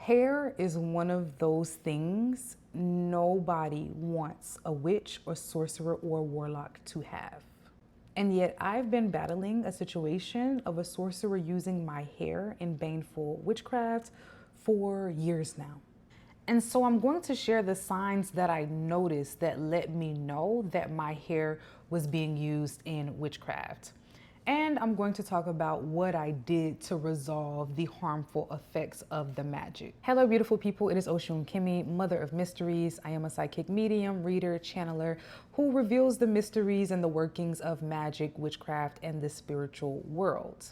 Hair is one of those things nobody wants a witch or sorcerer or warlock to have. And yet I've been battling a situation of a sorcerer using my hair in baneful witchcraft for years now. And so I'm going to share the signs that I noticed that let me know that my hair was being used in witchcraft. And I'm going to talk about what I did to resolve the harmful effects of the magic. Hello, beautiful people. It is Oshun Kimi, mother of mysteries. I am a psychic medium, reader, channeler who reveals the mysteries and the workings of magic, witchcraft, and the spiritual world.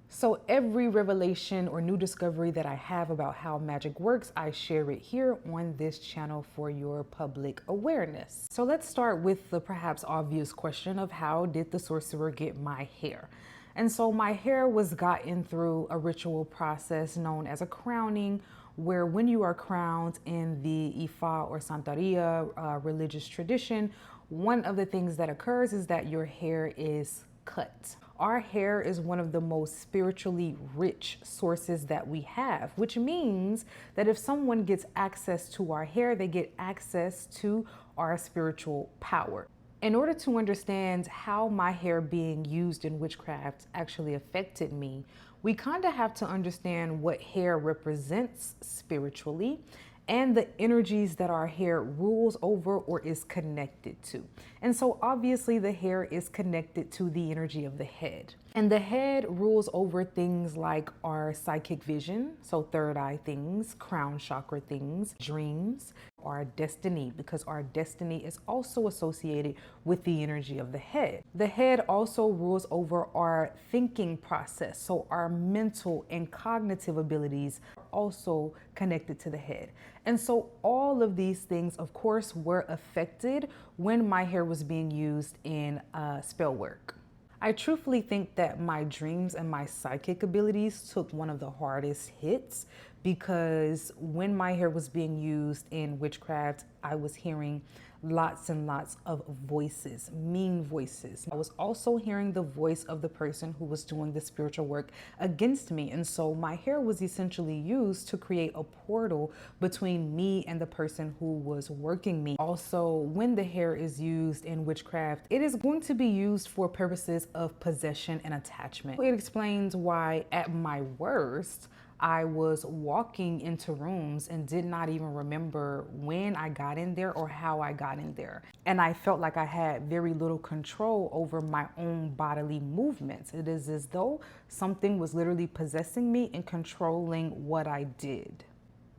So every revelation or new discovery that I have about how magic works, I share it here on this channel for your public awareness. So let's start with the perhaps obvious question of how did the sorcerer get my hair? And so my hair was gotten through a ritual process known as a crowning, where when you are crowned in the Ifa or Santeria religious tradition, one of the things that occurs is that your hair is cut. Our hair is one of the most spiritually rich sources that we have, which means that if someone gets access to our hair, they get access to our spiritual power. In order to understand how my hair being used in witchcraft actually affected me, we kind of have to understand what hair represents spiritually and the energies that our hair rules over or is connected to. And so obviously the hair is connected to the energy of the head. And the head rules over things like our psychic vision, so third eye things, crown chakra things, dreams, our destiny, because our destiny is also associated with the energy of the head. The head also rules over our thinking process, so our mental and cognitive abilities are also connected to the head. And so all of these things, of course, were affected when my hair was being used in spell work. I truthfully think that my dreams and my psychic abilities took one of the hardest hits, because when my hair was being used in witchcraft, I was hearing lots and lots of voices, mean voices. I was also hearing the voice of the person who was doing the spiritual work against me. And so my hair was essentially used to create a portal between me and the person who was working me. Also, when the hair is used in witchcraft, it is going to be used for purposes of possession and attachment. It explains why at my worst, I was walking into rooms and did not even remember when I got in there or how I got in there. And I felt like I had very little control over my own bodily movements. It is as though something was literally possessing me and controlling what I did.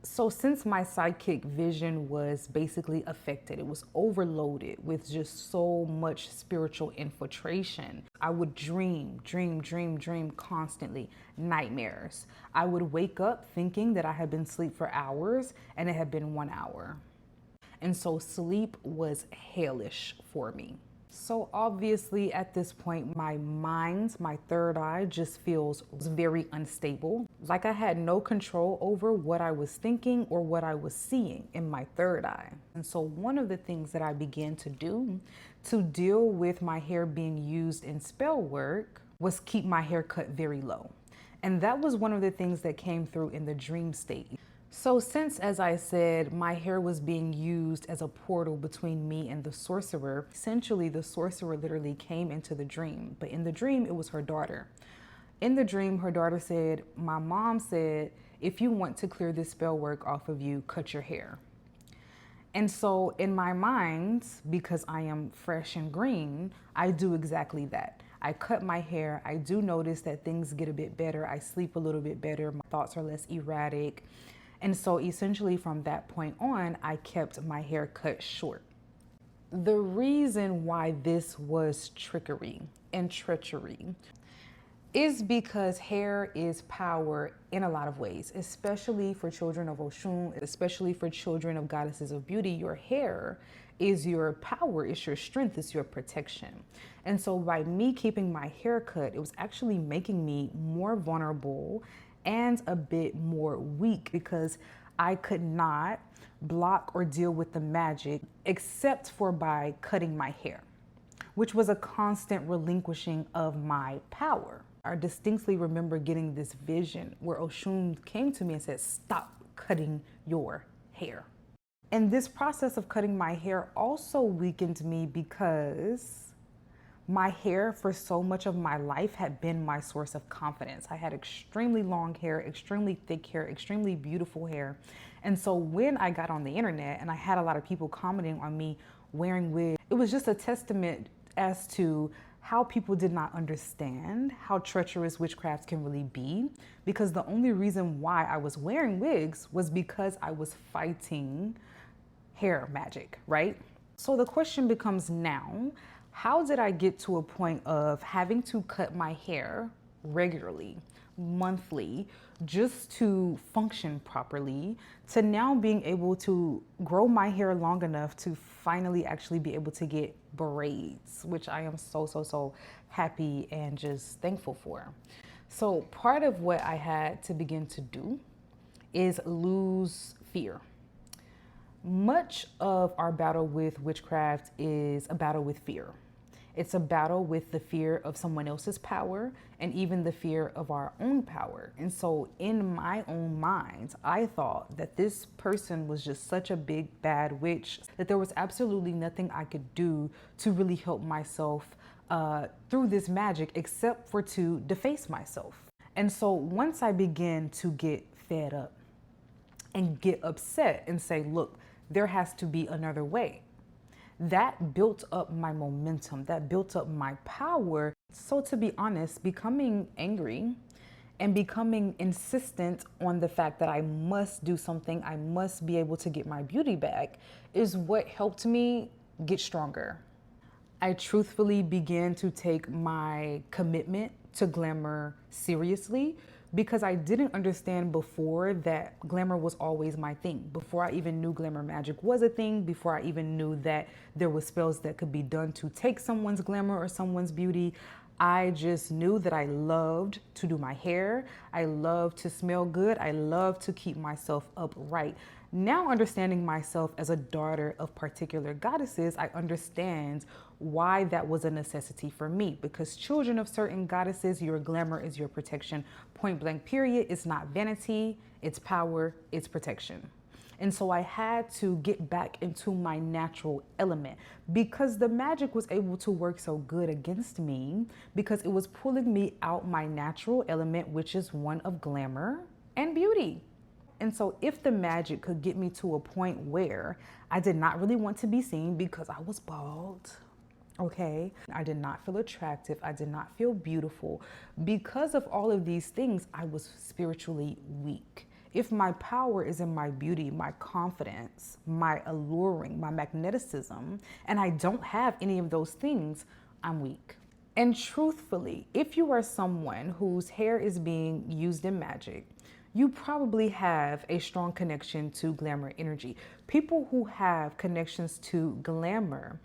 So since my psychic vision was basically affected, it was overloaded with just so much spiritual infiltration. I would dream constantly, nightmares. I would wake up thinking that I had been asleep for hours and it had been 1 hour. And so sleep was hellish for me. So obviously at this point, my mind, my third eye just feels very unstable. Like I had no control over what I was thinking or what I was seeing in my third eye. And so one of the things that I began to do to deal with my hair being used in spell work was keep my hair cut very low. And that was one of the things that came through in the dream state. So since, as I said, my hair was being used as a portal between me and the sorcerer, essentially the sorcerer literally came into the dream. But in the dream, it was her daughter. In the dream, her daughter said, my mom said, if you want to clear this spell work off of you, cut your hair. And so in my mind, because I am fresh and green, I do exactly that. I cut my hair. I do notice that things get a bit better. I sleep a little bit better. My thoughts are less erratic. And so essentially from that point on, I kept my hair cut short. The reason why this was trickery and treachery is because hair is power in a lot of ways, especially for children of Oshun, especially for children of goddesses of beauty. Your hair is your power, it's your strength, it's your protection. And so by me keeping my hair cut, it was actually making me more vulnerable and a bit more weak, because I could not block or deal with the magic except for by cutting my hair, which was a constant relinquishing of my power. I distinctly remember getting this vision where Oshun came to me and said, stop cutting your hair. And this process of cutting my hair also weakened me because my hair for so much of my life had been my source of confidence. I had extremely long hair, extremely thick hair, extremely beautiful hair. And so when I got on the internet and I had a lot of people commenting on me wearing wigs, it was just a testament as to how people did not understand how treacherous witchcraft can really be, because the only reason why I was wearing wigs was because I was fighting hair magic, right? So the question becomes now, how did I get to a point of having to cut my hair regularly, monthly, just to function properly, to now being able to grow my hair long enough to finally actually be able to get braids, which I am so happy and just thankful for. So part of what I had to begin to do is lose fear. Much of our battle with witchcraft is a battle with fear. It's a battle with the fear of someone else's power and even the fear of our own power. And so in my own mind, I thought that this person was just such a big bad witch that there was absolutely nothing I could do to really help myself through this magic except for to deface myself. And so once I began to get fed up and get upset and say, look, there has to be another way, that built up my momentum, that built up my power. So to be honest, becoming angry and becoming insistent on the fact that I must do something, I must be able to get my beauty back, is what helped me get stronger. I truthfully began to take my commitment to glamour seriously, because I didn't understand before that glamour was always my thing. Before I even knew glamour magic was a thing, before I even knew that there were spells that could be done to take someone's glamour or someone's beauty, I just knew that I loved to do my hair. I loved to smell good. I loved to keep myself upright. Now understanding myself as a daughter of particular goddesses, I understand why that was a necessity for me, because children of certain goddesses, your glamour is your protection. Point blank period. It's not vanity, it's power, it's protection. And so I had to get back into my natural element, because the magic was able to work so good against me because it was pulling me out my natural element, which is one of glamour and beauty. And so if the magic could get me to a point where I did not really want to be seen because I was bald, okay, I did not feel attractive, I did not feel beautiful. Because of all of these things, I was spiritually weak. If my power is in my beauty, my confidence, my alluring, my magnetism, and I don't have any of those things, I'm weak. And truthfully, if you are someone whose hair is being used in magic, you probably have a strong connection to glamour energy. People who have connections to glamour,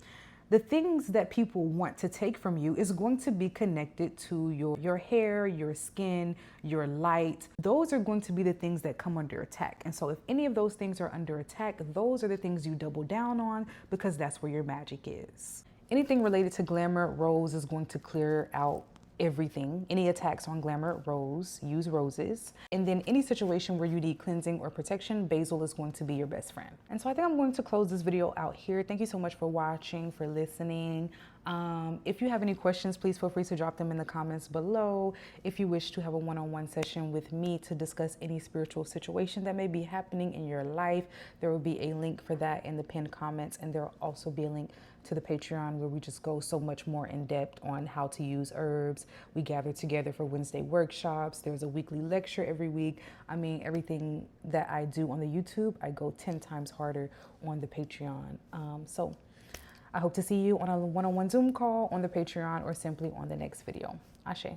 the things that people want to take from you is going to be connected to your hair, your skin, your light. Those are going to be the things that come under attack. And so if any of those things are under attack, those are the things you double down on, because that's where your magic is. Anything related to glamour, rose is going to clear out everything. Any attacks on glamour, rose, use roses. And then any situation where you need cleansing or protection, basil is going to be your best friend. And so I think I'm going to close this video out here. Thank you so much for watching, for listening. If you have any questions, please feel free to drop them in the comments below. If you wish to have a one-on-one session with me to discuss any spiritual situation that may be happening in your life, there will be a link for that in the pinned comments. And there will also be a link to the Patreon where we just go so much more in depth on how to use herbs. We gather together for Wednesday workshops. There's a weekly lecture every week. I mean, everything that I do on the YouTube, I go 10 times harder on the Patreon. So I hope to see you on a one-on-one Zoom call, on the Patreon, or simply on the next video. Ashe.